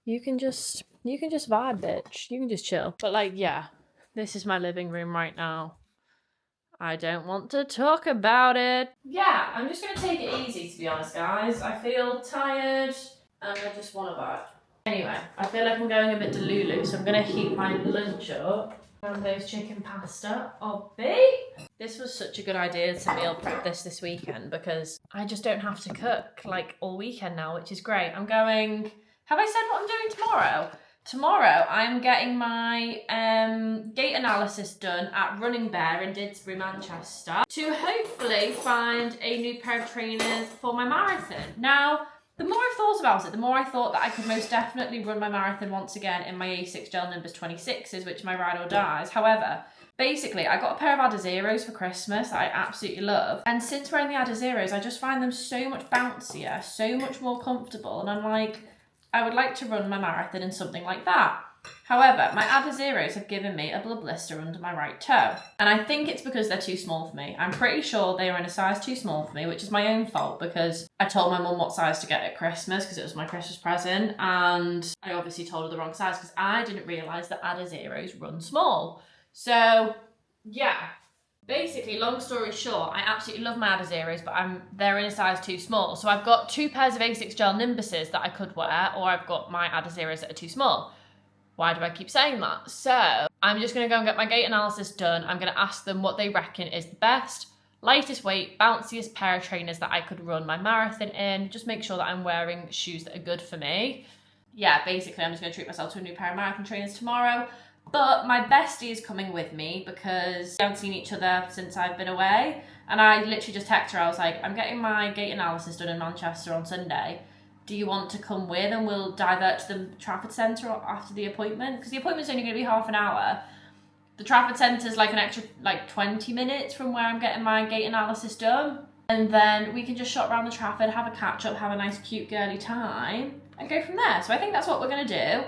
You can just vibe, bitch. You can just chill. But like, yeah, this is my living room right now. I don't want to talk about it. Yeah, I'm just going to take it easy, to be honest, guys. I feel tired and I just want to vibe. Anyway, I feel like I'm going a bit delulu, so I'm going to heat my lunch up. And those chicken pasta, obvi. This was such a good idea to meal prep this weekend because I just don't have to cook like all weekend now, which is great. Have I said what I'm doing tomorrow? Tomorrow I'm getting my gait analysis done at Running Bear in Didsbury, Manchester, to hopefully find a new pair of trainers for my marathon. Now, the more I've thought about it, the more I thought that I could most definitely run my marathon once again in my A6 Gel Nimbus 26s, which my ride or dies. However, basically, I got a pair of Adizeros for Christmas that I absolutely love. And since wearing the Adizeros, I just find them so much bouncier, so much more comfortable. And I'm like, I would like to run my marathon in something like that. However, my Adizeros have given me a blood blister under my right toe. And I think it's because they're too small for me. I'm pretty sure they are in a size too small for me, which is my own fault because I told my mum what size to get at Christmas because it was my Christmas present. And I obviously told her the wrong size because I didn't realise that Adizeros run small. So, yeah. Basically, long story short, I absolutely love my Adizeros, but they're in a size too small. So I've got 2 pairs of A6 Gel Nimbuses that I could wear, or I've got my Adizeros that are too small. Why do I keep saying that? So I'm just going to go and get my gait analysis done. I'm going to ask them what they reckon is the best, lightest weight, bounciest pair of trainers that I could run my marathon in. Just make sure that I'm wearing shoes that are good for me. Yeah, basically, I'm just going to treat myself to a new pair of marathon trainers tomorrow. But my bestie is coming with me because we haven't seen each other since I've been away. And I literally just texted her. I was like, I'm getting my gait analysis done in Manchester on Sunday. Do you want to come with? And we'll divert to the Trafford Centre after the appointment. Because the appointment's only going to be half an hour. The Trafford Centre's like an extra 20 minutes from where I'm getting my gait analysis done. And then we can just shop around the Trafford, have a catch up, have a nice cute girly time and go from there. So I think that's what we're going to do.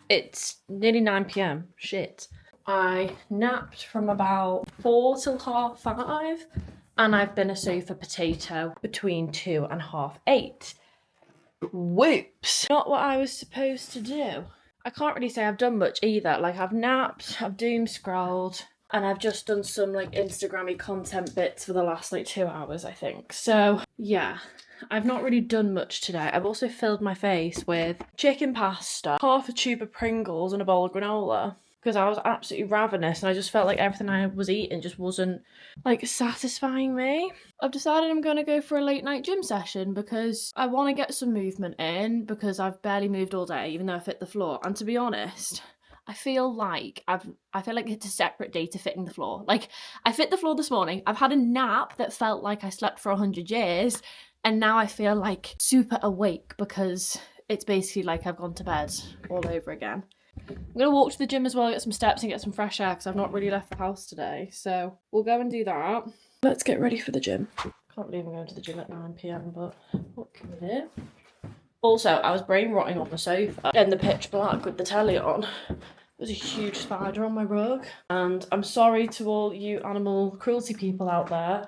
It's nearly 9 p.m. Shit. I napped from about 4 till 5:30 and I've been a sofa potato between 2 and 8:30. Whoops. Not what I was supposed to do. I can't really say I've done much either. Like, I've napped, I've doom scrolled, and I've just done some Instagram-y content bits for the last 2 hours, I think. So yeah, I've not really done much today. I've also filled my face with chicken pasta, half a tube of Pringles and a bowl of granola because I was absolutely ravenous and I just felt like everything I was eating just wasn't satisfying me. I've decided I'm going to go for a late night gym session because I want to get some movement in because I've barely moved all day even though I fit the floor. And to be honest, I feel like it's a separate day to fitting the floor. I fit the floor this morning. I've had a nap that felt like I slept for 100 years. And now I feel super awake because it's basically like I've gone to bed all over again. I'm going to walk to the gym as well, get some steps and get some fresh air because I've not really left the house today. So we'll go and do that. Let's get ready for the gym. Can't believe I'm going to the gym at 9 p.m, but what can we do? Also, I was brain rotting on the sofa in the pitch black with the telly on. There's a huge spider on my rug. And I'm sorry to all you animal cruelty people out there.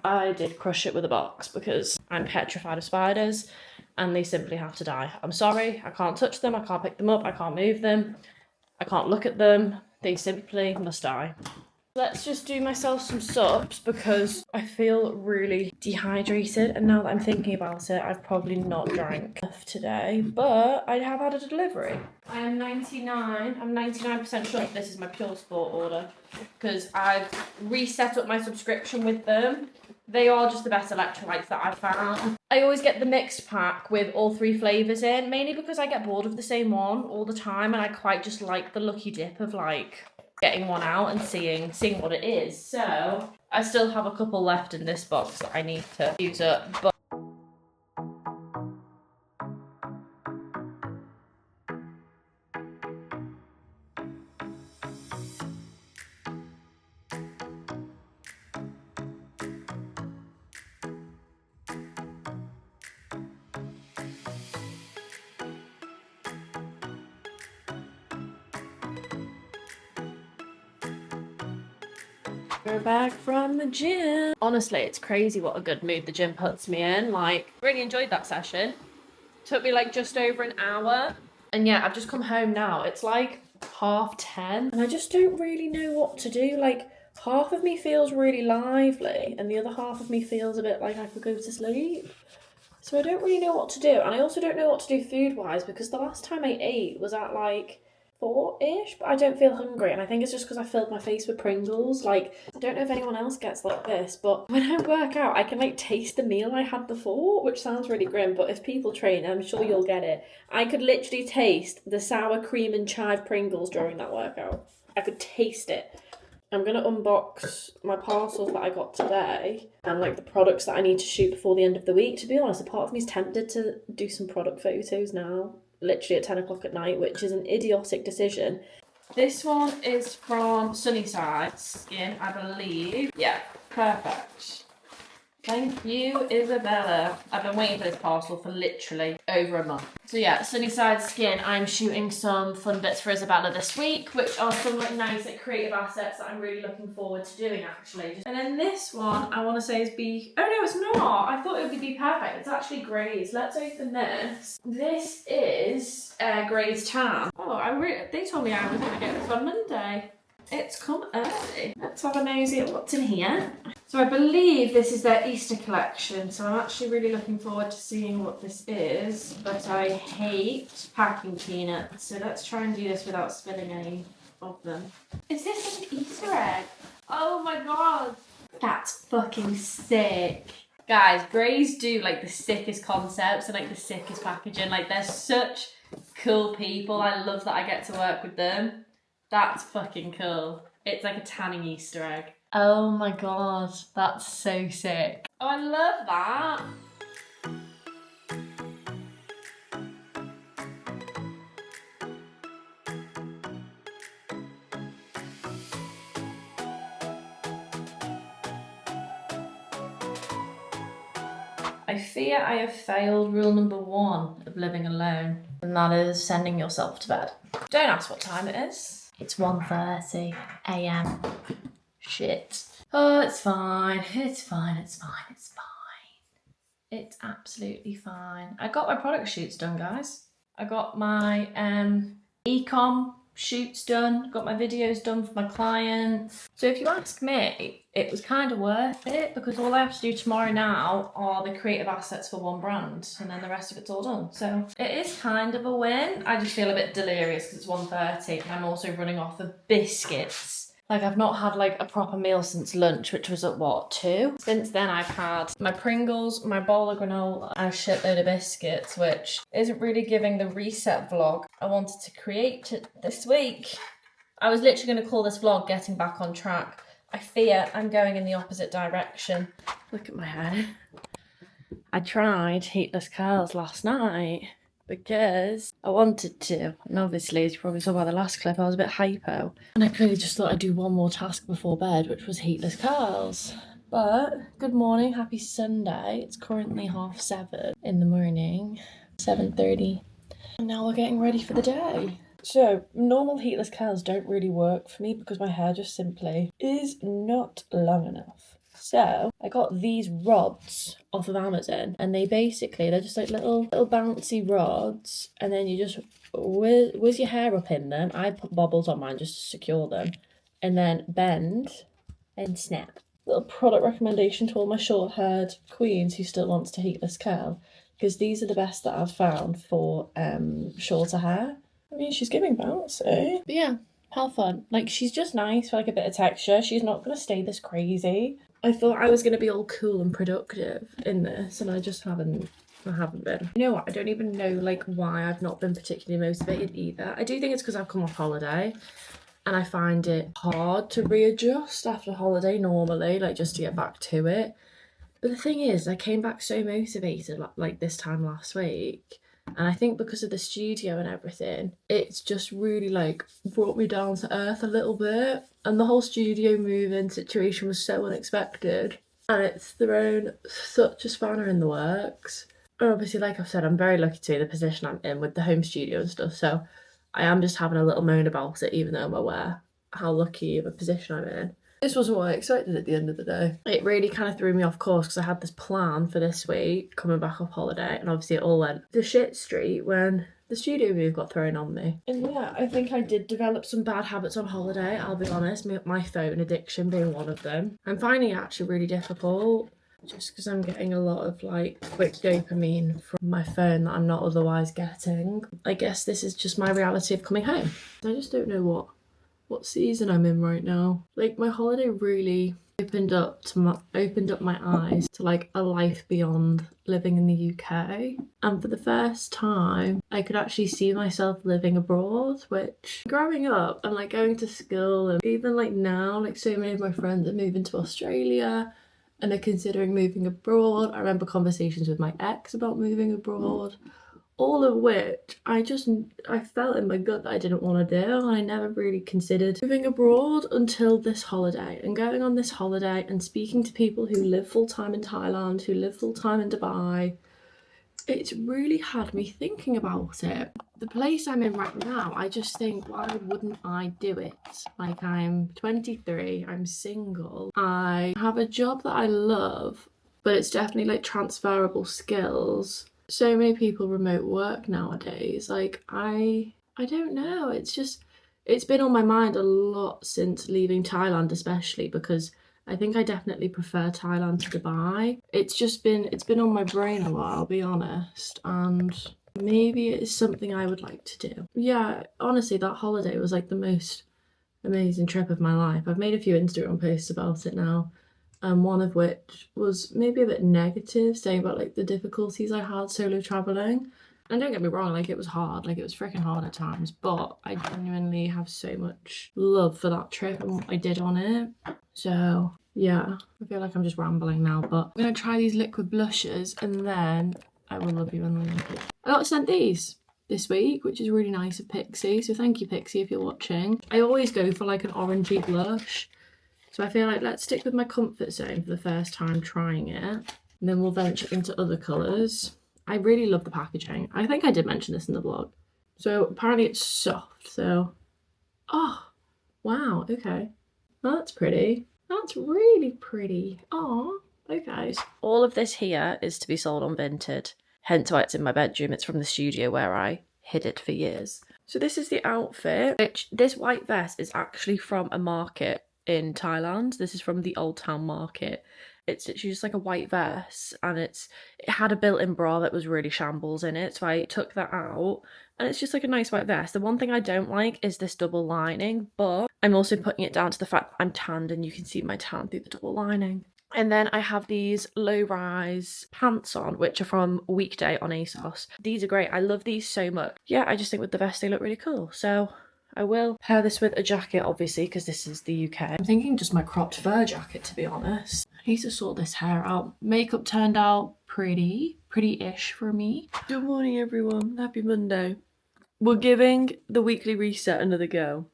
I did crush it with a box because I'm petrified of spiders and they simply have to die. I'm sorry, I can't touch them, I can't pick them up, I can't move them, I can't look at them. They simply must die. Let's just do myself some subs because I feel really dehydrated and now that I'm thinking about it, I've probably not drank enough today, but I have had a delivery. I'm 99% sure this is my Pure Sport order because I've reset up my subscription with them. They are just the best electrolytes that I've found. I always get the mixed pack with all 3 flavours in, mainly because I get bored of the same one all the time and I quite just like the lucky dip of getting one out and seeing what it is. So I still have a couple left in this box that I need to use up. But we're back from the gym. Honestly, it's crazy what a good mood the gym puts me in. Really enjoyed that session. Took me just over an hour. And yeah, I've just come home now. It's 10:30 and I just don't really know what to do. Half of me feels really lively and the other half of me feels a bit like I could go to sleep. So I don't really know what to do. And I also don't know what to do food-wise because the last time I ate was at 4-ish, but I don't feel hungry, and I think it's just because I filled my face with Pringles. Like, I don't know if anyone else gets like this, but when I work out, I can like taste the meal I had before, which sounds really grim, but if people train, I'm sure you'll get it. I could literally taste the sour cream and chive Pringles during that workout. I could taste it. I'm going to unbox my parcels that I got today and like the products that I need to shoot before the end of the week. To be honest, a part of me is tempted to do some product photos now, literally at 10 o'clock at night, which is an idiotic decision. This one is from Sunnyside Skin, I believe. Yeah, perfect. Thank you, Isabella. I've been waiting for this parcel for literally over a month. So yeah, Sunnyside Skin, I'm shooting some fun bits for Isabella this week, which are some like nice like creative assets that I'm really looking forward to doing actually. And then this one, I want to say is Be... Oh no, it's not. I thought it would be Perfect. It's actually Graze. Let's open this. This is Graze Tan. Oh, they told me I was going to get this on Monday. It's come early. Let's have a nosy at what's in here. So I believe this is their Easter collection, so I'm actually really looking forward to seeing what this is, but I hate packing peanuts, so let's try and do this without spilling any of them. Is this an Easter egg? Oh my god! That's fucking sick. Guys, Grays do like the sickest concepts and like the sickest packaging. Like they're such cool people. I love that I get to work with them. That's fucking cool. It's like a tanning Easter egg. Oh my god, that's so sick. Oh, I love that. I fear I have failed rule number 1 of living alone, and that is sending yourself to bed. Don't ask what time it is. It's 1:30 a.m. Shit. Oh, it's fine. It's fine. It's fine. It's fine. It's absolutely fine. I got my product shoots done, guys. I got my e-com shoots done, got my videos done for my clients. So if you ask me, it was kind of worth it because all I have to do tomorrow now are the creative assets for one brand and then the rest of it's all done. So it is kind of a win. I just feel a bit delirious because it's 1:30 and I'm also running off of biscuits. Like I've not had like a proper meal since lunch, which was at what, 2? Since then I've had my Pringles, my bowl of granola and a shitload of biscuits, which isn't really giving the reset vlog I wanted to create this week. I was literally going to call this vlog Getting Back on Track. I fear I'm going in the opposite direction. Look at my hair. I tried heatless curls last night because I wanted to, and obviously as you probably saw by the last clip I was a bit hypo and I clearly just thought I'd do one more task before bed, which was heatless curls. But good morning, happy Sunday. It's currently 7:30 in the morning, 7:30, and now we're getting ready for the day. So normal heatless curls don't really work for me because my hair just simply is not long enough. So I got these rods off of Amazon, and they're just like little bouncy rods, and then you just whiz your hair up in them. I put bobbles on mine just to secure them, and then bend and snap. Little product recommendation to all my short-haired queens who still wants to heatless curl, because these are the best that I've found for shorter hair. I mean, she's giving bouncy. But yeah, how fun. Like, she's just nice for like a bit of texture. She's not going to stay this crazy. I thought I was going to be all cool and productive in this, and I just haven't been. You know what? I don't even know like why I've not been particularly motivated either. I do think it's because I've come off holiday and I find it hard to readjust after holiday normally, like just to get back to it. But the thing is, I came back so motivated like this time last week. And I think because of the studio and everything, it's just really like brought me down to earth a little bit. And the whole studio move-in situation was so unexpected. And it's thrown such a spanner in the works. And obviously, like I've said, I'm very lucky to be in the position I'm in with the home studio and stuff. So I am just having a little moan about it, even though I'm aware how lucky of a position I'm in. This wasn't what I expected at the end of the day. It really kind of threw me off course because I had this plan for this week coming back off holiday, and obviously it all went to shit street when the studio move got thrown on me. And yeah, I think I did develop some bad habits on holiday, I'll be honest, my phone addiction being one of them. I'm finding it actually really difficult just because I'm getting a lot of like quick dopamine from my phone that I'm not otherwise getting. I guess this is just my reality of coming home. I just don't know what season I'm in right now. Like my holiday really opened up my eyes to like a life beyond living in the UK. And for the first time, I could actually see myself living abroad, which growing up and like going to school and even like now, like so many of my friends are moving to Australia and are considering moving abroad. I remember conversations with my ex about moving abroad. All of which I felt in my gut that I didn't want to do, and I never really considered moving abroad until this holiday. And going on this holiday and speaking to people who live full-time in Thailand, who live full-time in Dubai, it's really had me thinking about it. The place I'm in right now, I just think, why wouldn't I do it? Like, I'm 23, I'm single, I have a job that I love, but it's definitely like transferable skills. So many people remote work nowadays. Like, I don't know. It's been on my mind a lot since leaving Thailand, especially because I think I definitely prefer Thailand to Dubai. It's been on my brain a lot, I'll be honest, and maybe it's something I would like to do. Yeah, honestly, that holiday was like the most amazing trip of my life. I've made a few Instagram posts about it now, and one of which was maybe a bit negative, saying about like the difficulties I had solo traveling. And don't get me wrong, like it was hard, like it was freaking hard at times, but I genuinely have so much love for that trip and what I did on it. So yeah, I feel like I'm just rambling now, but I'm gonna try these liquid blushes and then I will love you and leave you. I got sent these this week, which is really nice of Pixie, so thank you Pixie if you're watching. I always go for like an orangey blush, so I feel like let's stick with my comfort zone for the first time trying it, and then we'll venture into other colours. I really love the packaging. I think I did mention this in the vlog. So apparently it's soft, so... Oh, wow, okay. That's pretty. That's really pretty. Oh, okay. All of this here is to be sold on Vinted. Hence why it's in my bedroom. It's from the studio where I hid it for years. So this is the outfit, which this white vest is actually from a market in Thailand. This is from the Old Town Market. It's literally just like a white vest, and it had a built-in bra that was really shambles in it, so I took that out, and it's just like a nice white vest. The one thing I don't like is this double lining, but I'm also putting it down to the fact that I'm tanned and you can see my tan through the double lining. And then I have these low-rise pants on, which are from Weekday on ASOS. These are great. I love these so much. Yeah, I just think with the vest they look really cool. So I will pair this with a jacket, obviously, because this is the UK. I'm thinking just my cropped fur jacket, to be honest. I need to sort this hair out. Makeup turned out pretty-ish for me. Good morning, everyone. Happy Monday. We're giving the weekly reset another go.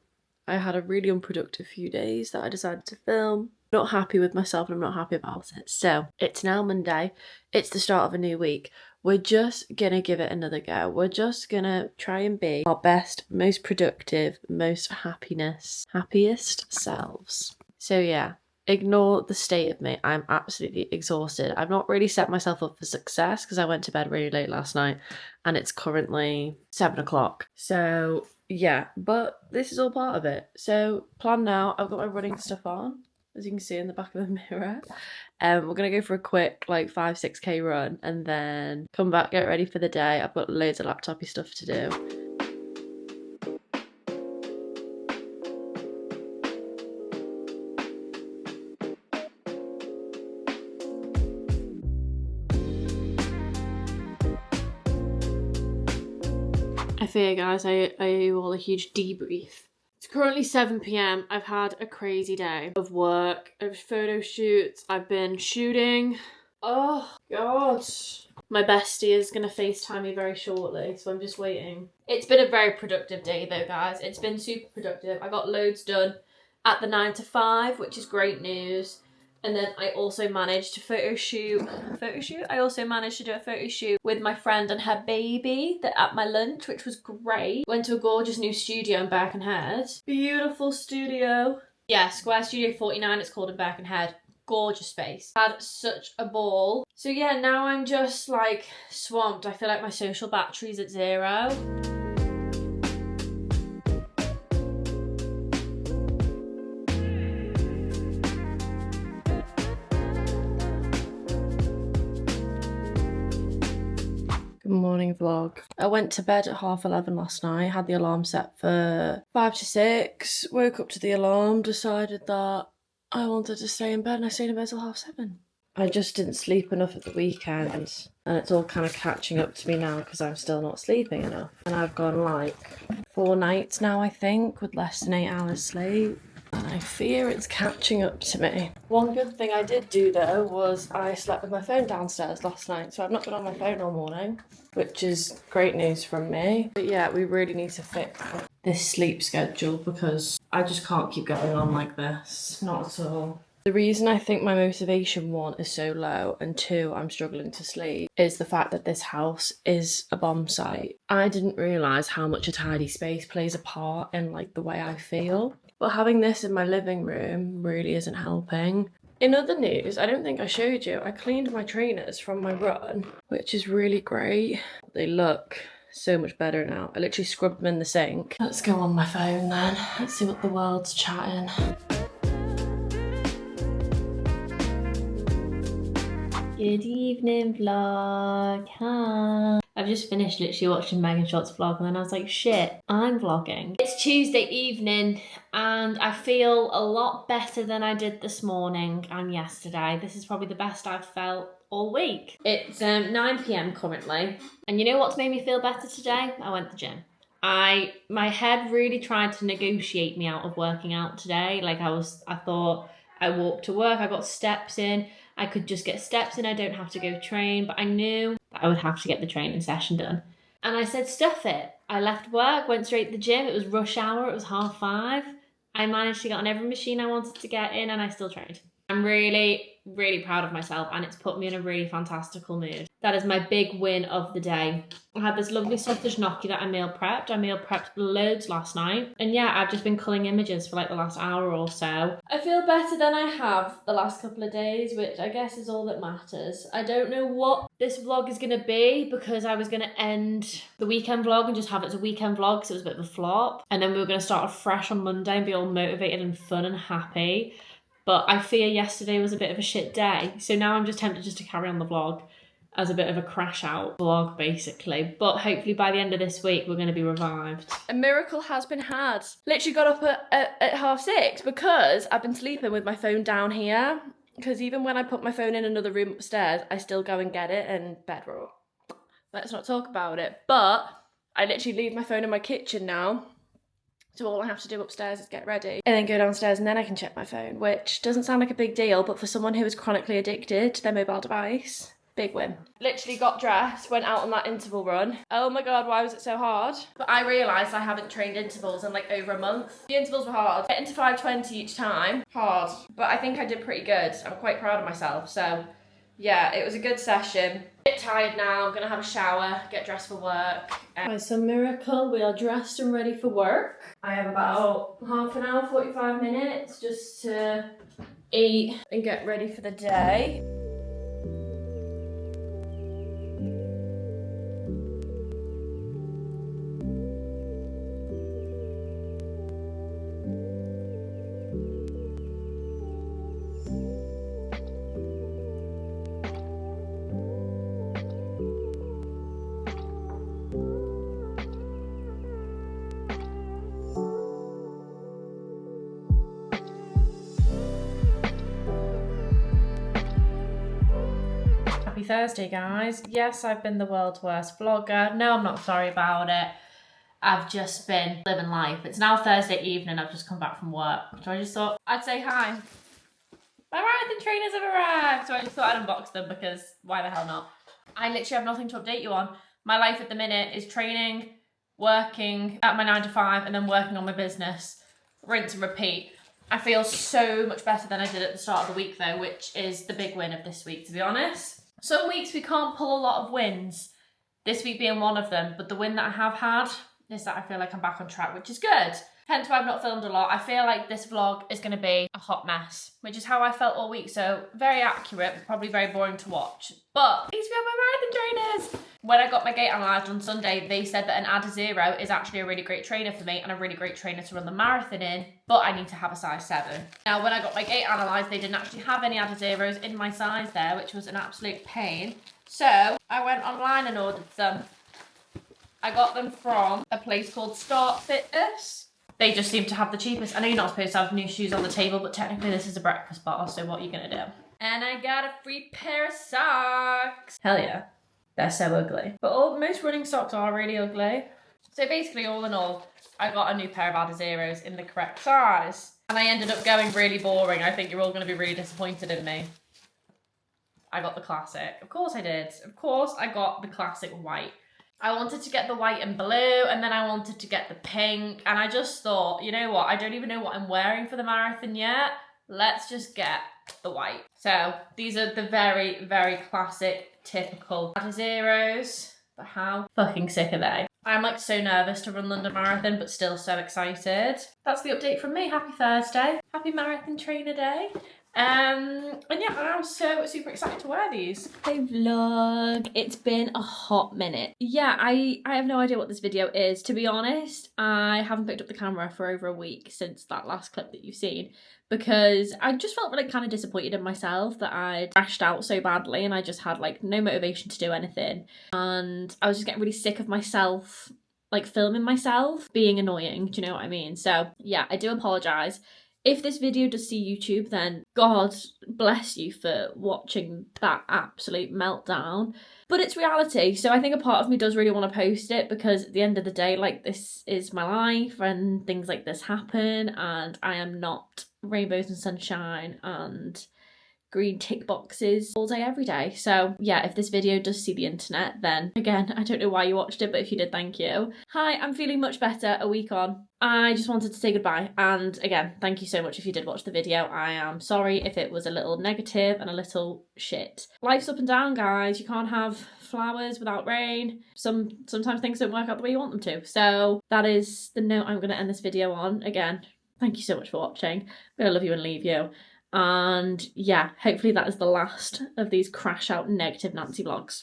I had a really unproductive few days that I decided to film. Not happy with myself and I'm not happy about it. So it's now Monday. It's the start of a new week. We're just gonna give it another go. We're just gonna try and be our best, most productive, most happiest selves. So yeah, ignore the state of me. I'm absolutely exhausted. I've not really set myself up for success because I went to bed really late last night and it's currently 7 o'clock. So yeah, but this is all part of it. So plan now. I've got my running stuff on, as you can see in the back of the mirror. We're gonna go for a quick like 5-6k run and then come back, get ready for the day. I've got loads of laptopy stuff to do. I fear, guys, I owe you all a huge debrief. It's currently 7 p.m. I've had a crazy day of work, of photo shoots, I've been shooting. Oh, God. My bestie is going to FaceTime me very shortly, so I'm just waiting. It's been a very productive day though, guys. It's been super productive. I got loads done at the 9 to 5, which is great news. And then I also managed to photo shoot. I also managed to do a photo shoot with my friend and her baby at my lunch, which was great. Went to a gorgeous new studio in Birkenhead. Beautiful studio. Yeah, Square Studio 49 it's called in Birkenhead. Gorgeous space. Had such a ball. So yeah, now I'm just like swamped. I feel like my social battery's at 0. morning vlog. I went to bed at 11:30 last night, had the alarm set for 5 to 6, woke up to the alarm, decided that I wanted to stay in bed, and I stayed in bed till 7:30. I just didn't sleep enough at the weekend, and it's all kind of catching up to me now because I'm still not sleeping enough. And I've gone like 4 nights now, I think, with less than 8 hours sleep. And I fear it's catching up to me. One good thing I did do though was I slept with my phone downstairs last night, so I've not been on my phone all morning, which is great news from me. But yeah, we really need to fix this sleep schedule because I just can't keep going on like this. Not at all. The reason I think my motivation, 1, is so low, and 2, I'm struggling to sleep, is the fact that this house is a bomb site. I didn't realise how much a tidy space plays a part in like the way I feel. But having this in my living room really isn't helping. In other news, I don't think I showed you, I cleaned my trainers from my run, which is really great. They look so much better now. I literally scrubbed them in the sink. Let's go on my phone then. Let's see what the world's chatting. Good evening, vlog. Hi. I've just finished literally watching Megan Shot's vlog and then I was like, shit, I'm vlogging. It's Tuesday evening and I feel a lot better than I did this morning and yesterday. This is probably the best I've felt all week. It's 9 p.m. currently. And you know what's made me feel better today? I went to the gym. My head really tried to negotiate me out of working out today. Like I thought I walked to work, I got steps in. I could just get steps in, I don't have to go train, but I knew that I would have to get the training session done. And I said, stuff it. I left work, went straight to the gym, it was rush hour, it was 5:30. I managed to get on every machine I wanted to get in and I still trained. I'm really, really proud of myself and it's put me in a really fantastical mood. That is my big win of the day. I had this lovely sausage gnocchi that I meal prepped. I meal prepped loads last night. And yeah, I've just been culling images for like the last hour or so. I feel better than I have the last couple of days, which I guess is all that matters. I don't know what this vlog is going to be because I was going to end the weekend vlog and just have it as a weekend vlog because it was a bit of a flop. And then we were going to start afresh on Monday and be all motivated and fun and happy. But I fear yesterday was a bit of a shit day. So now I'm just tempted just to carry on the vlog as a bit of a crash out vlog, basically. But hopefully by the end of this week, we're going to be revived. A miracle has been had. Literally got up at 6:30 because I've been sleeping with my phone down here. Because even when I put my phone in another room upstairs, I still go and get it and bed roll. Let's not talk about it. But I literally leave my phone in my kitchen now. So all I have to do upstairs is get ready and then go downstairs and then I can check my phone, which doesn't sound like a big deal, but for someone who is chronically addicted to their mobile device, big win. Literally got dressed, went out on that interval run. Oh my God, why was it so hard? But I realised I haven't trained intervals in like over a month. The intervals were hard. Getting to 5:20 each time, hard. But I think I did pretty good. I'm quite proud of myself. So yeah, it was a good session. A bit tired now, I'm gonna have a shower, get dressed for work. By some miracle, we are dressed and ready for work. I have about half an hour, 45 minutes just to eat and get ready for the day. Happy Thursday, guys. Yes, I've been the world's worst vlogger. No, I'm not sorry about it. I've just been living life. It's now Thursday evening. I've just come back from work. So I just thought I'd say hi. My marathon trainers have arrived. So I just thought I'd unbox them because why the hell not? I literally have nothing to update you on. My life at the minute is training, working at my 9 to 5, and then working on my business. Rinse and repeat. I feel so much better than I did at the start of the week though, which is the big win of this week, to be honest. Some weeks we can't pull a lot of wins, this week being one of them, but the win that I have had is that I feel like I'm back on track, which is good. Hence why I've not filmed a lot. I feel like this vlog is going to be a hot mess, which is how I felt all week, so very accurate, but probably very boring to watch. But these are my marathon trainers! When I got my gait analysed on Sunday, they said that an Adazero is actually a really great trainer for me and a really great trainer to run the marathon in, but I need to have a size 7. Now, when I got my gait analysed, they didn't actually have any Adazeros in my size there, which was an absolute pain. So I went online and ordered some. I got them from a place called Start Fitness. They just seem to have the cheapest. I know you're not supposed to have new shoes on the table, but technically this is a breakfast bar, so what are you gonna do? And I got a free pair of socks. Hell yeah. They're so ugly. But most running socks are really ugly. So basically, all in all, I got a new pair of Adazeros in the correct size. And I ended up going really boring. I think you're all going to be really disappointed in me. I got the classic. Of course I did. Of course I got the classic white. I wanted to get the white and blue, and then I wanted to get the pink. And I just thought, you know what? I don't even know what I'm wearing for the marathon yet. Let's just get the white. So these are the very, very classic, typical Adazeros. But how fucking sick are they? I'm like so nervous to run London Marathon, but still so excited. That's the update from me. Happy Thursday. Happy Marathon Trainer Day. And yeah, I'm so super excited to wear these. Hey vlog, it's been a hot minute. Yeah, I have no idea what this video is. To be honest, I haven't picked up the camera for over a week since that last clip that you've seen, because I just felt really kind of disappointed in myself that I'd crashed out so badly and I just had like no motivation to do anything. And I was just getting really sick of myself, like filming myself being annoying, do you know what I mean? So yeah, I do apologise. If this video does see YouTube, then God bless you for watching that absolute meltdown. But it's reality, so I think a part of me does really want to post it, because at the end of the day, like, this is my life and things like this happen, and I am not rainbows and sunshine and green tick boxes all day every day. So yeah, if this video does see the internet, then again, I don't know why you watched it, but if you did, thank you. Hi, I'm feeling much better a week on. I just wanted to say goodbye, and again, thank you so much if you did watch the video. I am sorry if it was a little negative and a little shit. Life's up and down, guys. You can't have flowers without rain. Sometimes things don't work out the way you want them to. So that is the note I'm going to end this video on. Again, thank you so much for watching. I'm gonna love you and leave you. And yeah, hopefully that is the last of these crash out negative Nancy vlogs.